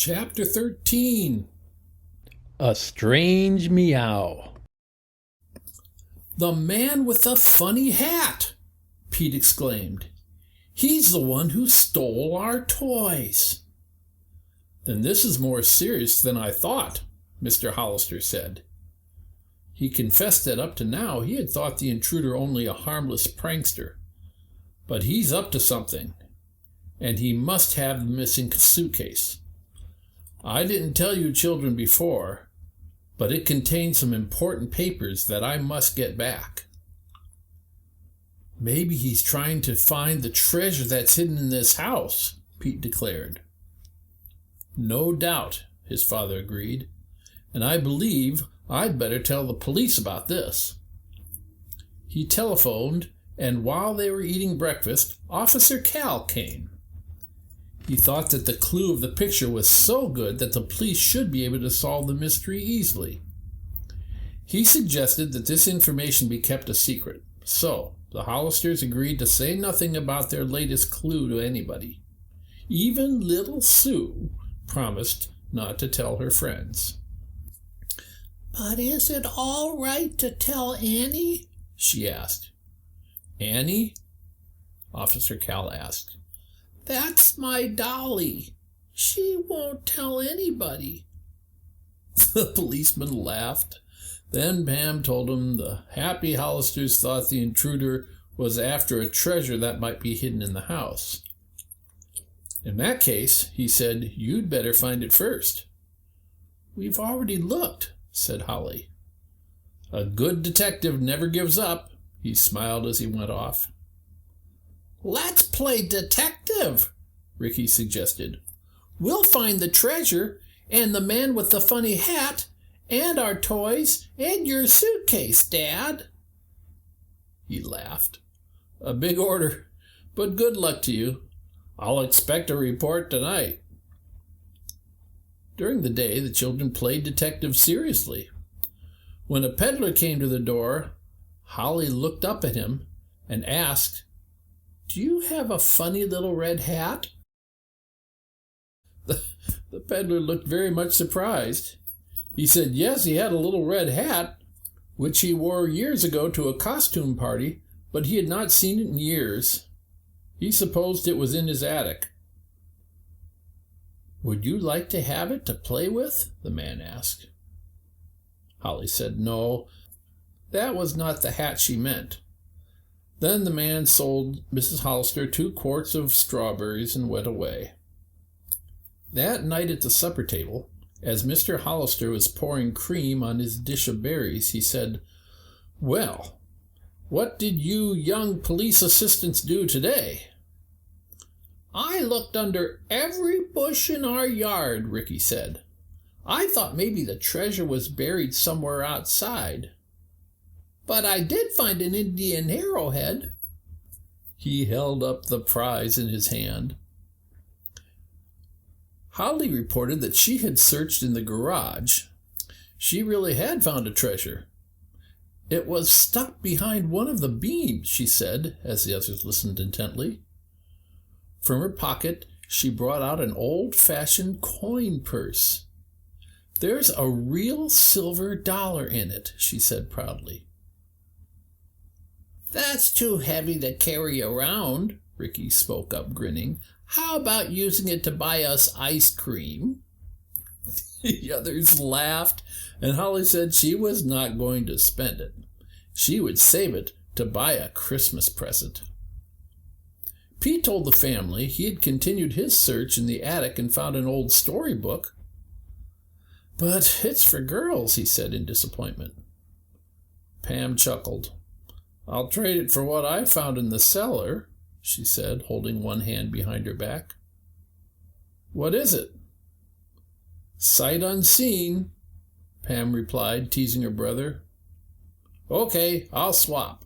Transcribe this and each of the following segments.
Chapter 13. A Strange Meow. The man with the funny hat, Pete exclaimed. He's the one who stole our toys. Then this is more serious than I thought, Mr. Hollister said. He confessed that up to now he had thought the intruder only a harmless prankster. But he's up to something, and he must have the missing suitcase. I didn't tell you children before, but it contains some important papers that I must get back. Maybe he's trying to find the treasure that's hidden in this house, Pete declared. No doubt, his father agreed, and I believe I'd better tell the police about this. He telephoned, and while they were eating breakfast, Officer Cal came. He thought that the clue of the picture was so good that the police should be able to solve the mystery easily. He suggested that this information be kept a secret, so the Hollisters agreed to say nothing about their latest clue to anybody. Even little Sue promised not to tell her friends. "But is it all right to tell Annie?" she asked. Annie? Officer Cal asked. "That's my dolly. She won't tell anybody." The policeman laughed. Then Pam told him the Happy Hollisters thought the intruder was after a treasure that might be hidden in the house. In that case, he said, you'd better find it first. We've already looked, said Holly. A good detective never gives up, he smiled as he went off. "Let's play detective," Ricky suggested. "We'll find the treasure and the man with the funny hat and our toys and your suitcase, Dad." He laughed. A big order, but good luck to you. I'll expect a report tonight. During the day, the children played detective seriously. When a peddler came to the door, Holly looked up at him and asked, "Do you have a funny little red hat?" The peddler looked very much surprised. He said yes, he had a little red hat, which he wore years ago to a costume party, but he had not seen it in years. He supposed it was in his attic. "Would you like to have it to play with?" the man asked. Holly said no, that was not the hat she meant. Then the man sold Mrs. Hollister 2 quarts of strawberries and went away. That night at the supper table, as Mr. Hollister was pouring cream on his dish of berries, he said, "Well, what did you young police assistants do today?" "I looked under every bush in our yard," Ricky said. "I thought maybe the treasure was buried somewhere outside. But I did find an Indian arrowhead." He held up the prize in his hand. Holly reported that she had searched in the garage. She really had found a treasure. It was stuck behind one of the beams, she said, as the others listened intently. From her pocket, she brought out an old-fashioned coin purse. "There's a real silver dollar in it," she said proudly. "That's too heavy to carry around," Ricky spoke up, grinning. "How about using it to buy us ice cream?" The others laughed, and Holly said she was not going to spend it. She would save it to buy a Christmas present. Pete told the family he had continued his search in the attic and found an old storybook. "But it's for girls," he said in disappointment. Pam chuckled. "I'll trade it for what I found in the cellar," she said, holding one hand behind her back. "What is it?" "Sight unseen," Pam replied, teasing her brother. "Okay, I'll swap."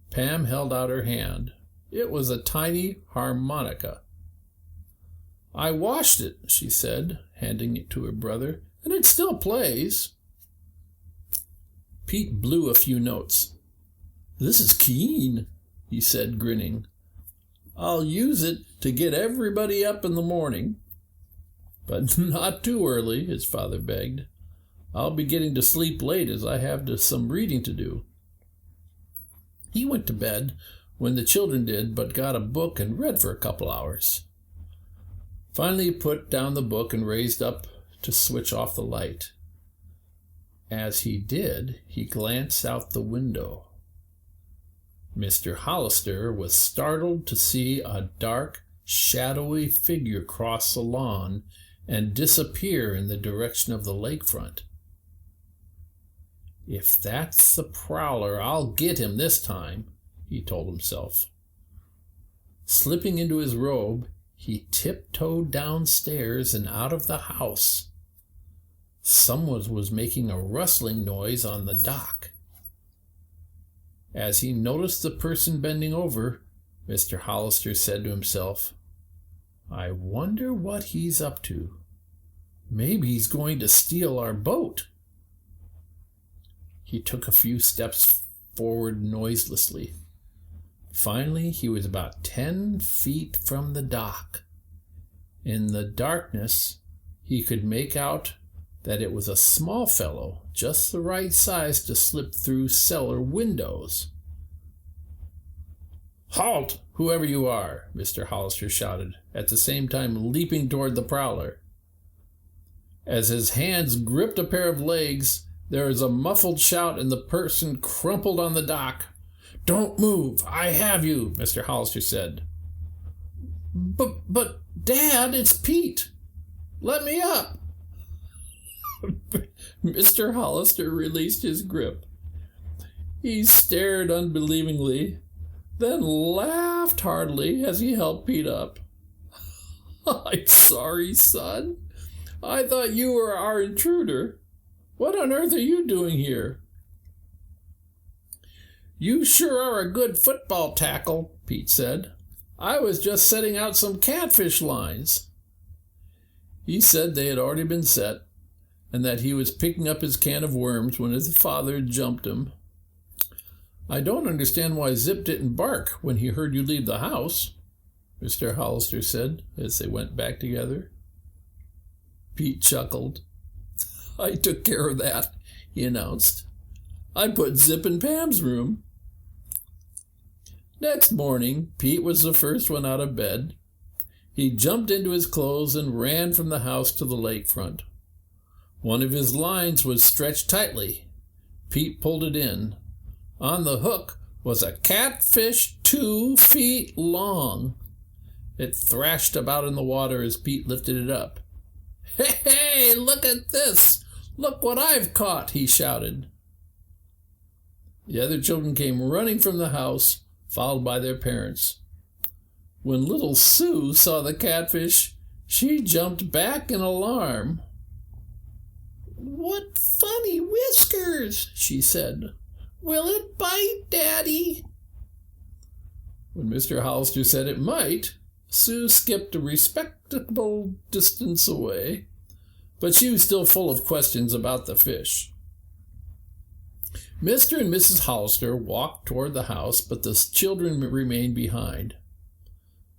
Pam held out her hand. It was a tiny harmonica. "I washed it," she said, handing it to her brother, "and it still plays." Pete blew a few notes. "This is keen," he said, grinning. "I'll use it to get everybody up in the morning." But not too early, his father begged. I'll be getting to sleep late as I have some reading to do. He went to bed when the children did, but got a book and read for a couple hours. Finally, he put down the book and raised up to switch off the light. As he did, he glanced out the window. Mr. Hollister was startled to see a dark, shadowy figure cross the lawn and disappear in the direction of the lakefront. If that's the prowler, I'll get him this time, he told himself. Slipping into his robe, he tiptoed downstairs and out of the house. Someone was making a rustling noise on the dock. As he noticed the person bending over, Mr. Hollister said to himself, I wonder what he's up to. Maybe he's going to steal our boat. He took a few steps forward noiselessly. Finally, he was about 10 feet from the dock. In the darkness, he could make out that it was a small fellow, just the right size to slip through cellar windows. Halt, whoever you are, Mr. Hollister shouted, at the same time leaping toward the prowler. As his hands gripped a pair of legs, there was a muffled shout and the person crumpled on the dock. Don't move, I have you, Mr. Hollister said. But, Dad, it's Pete. Let me up. Mr. Hollister released his grip. He stared unbelievingly, then laughed heartily as he helped Pete up. I'm sorry, son. I thought you were our intruder. What on earth are you doing here? You sure are a good football tackle, Pete said. I was just setting out some catfish lines. He said they had already been set, and that he was picking up his can of worms when his father jumped him. I don't understand why Zip didn't bark when he heard you leave the house, Mr. Hollister said as they went back together. Pete chuckled. I took care of that, he announced. I put Zip in Pam's room. Next morning, Pete was the first one out of bed. He jumped into his clothes and ran from the house to the lakefront. One of his lines was stretched tightly. Pete pulled it in. On the hook was a catfish 2 feet long. It thrashed about in the water as Pete lifted it up. Hey, look at this! Look what I've caught, he shouted. The other children came running from the house, followed by their parents. When little Sue saw the catfish, she jumped back in alarm. What funny whiskers, she said. Will it bite, Daddy? When Mr. Hollister said it might, Sue skipped a respectable distance away, but she was still full of questions about the fish. Mr. and Mrs. Hollister walked toward the house, but the children remained behind.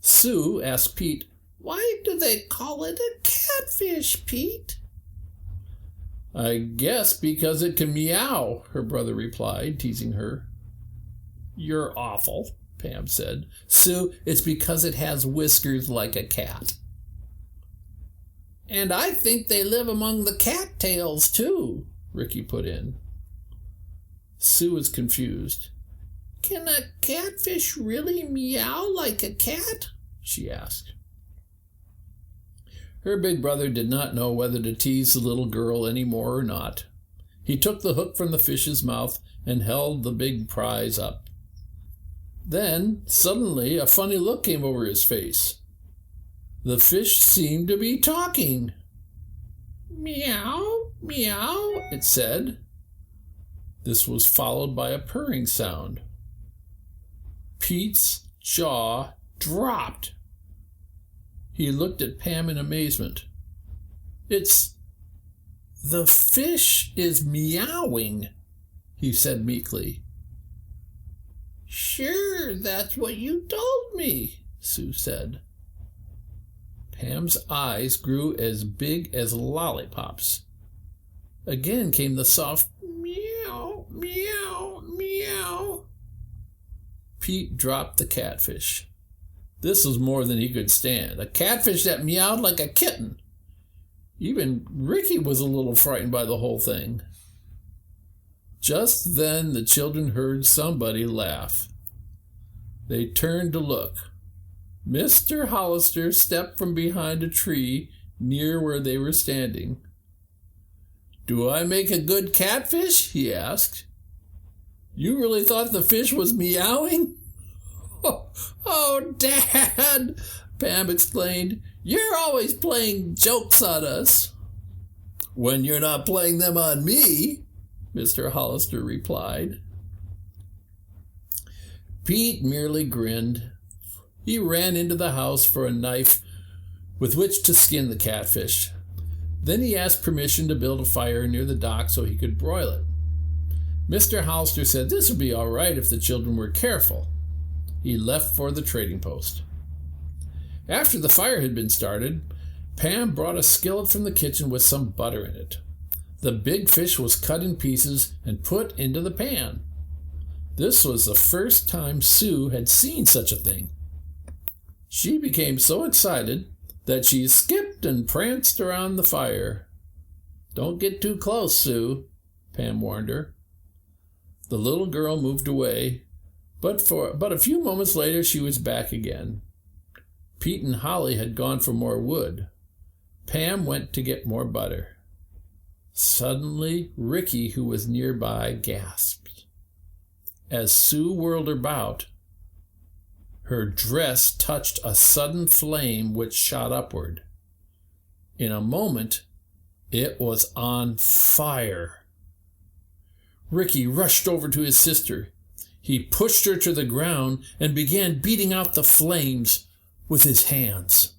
Sue asked Pete, Why do they call it a catfish, Pete? I guess because it can meow, her brother replied, teasing her. You're awful, Pam said. Sue, it's because it has whiskers like a cat. And I think they live among the cattails, too, Ricky put in. Sue was confused. Can a catfish really meow like a cat? She asked. Her big brother did not know whether to tease the little girl any more or not. He took the hook from the fish's mouth and held the big prize up. Then, suddenly, a funny look came over his face. The fish seemed to be talking. Meow, meow, it said. This was followed by a purring sound. Pete's jaw dropped. He looked at Pam in amazement. The fish is meowing, he said meekly. Sure, that's what you told me, Sue said. Pam's eyes grew as big as lollipops. Again came the soft meow, meow, meow. Pete dropped the catfish. This was more than he could stand. A catfish that meowed like a kitten. Even Ricky was a little frightened by the whole thing. Just then the children heard somebody laugh. They turned to look. Mr. Hollister stepped from behind a tree near where they were standing. "Do I make a good catfish?" he asked. "You really thought the fish was meowing?" Oh, Dad, Pam explained. "You're always playing jokes on us." "When you're not playing them on me," Mr. Hollister replied. Pete merely grinned. He ran into the house for a knife with which to skin the catfish. Then he asked permission to build a fire near the dock so he could broil it. Mr. Hollister said this would be all right if the children were careful. He left for the trading post. After the fire had been started, Pam brought a skillet from the kitchen with some butter in it. The big fish was cut in pieces and put into the pan. This was the first time Sue had seen such a thing. She became so excited that she skipped and pranced around the fire. "Don't get too close, Sue," Pam warned her. The little girl moved away, but a few moments later she was back again. Pete and Holly had gone for more wood. Pam went to get more butter. Suddenly, Ricky, who was nearby, gasped. As Sue whirled about, her dress touched a sudden flame which shot upward. In a moment, it was on fire. Ricky rushed over to his sister. He pushed her to the ground and began beating out the flames with his hands.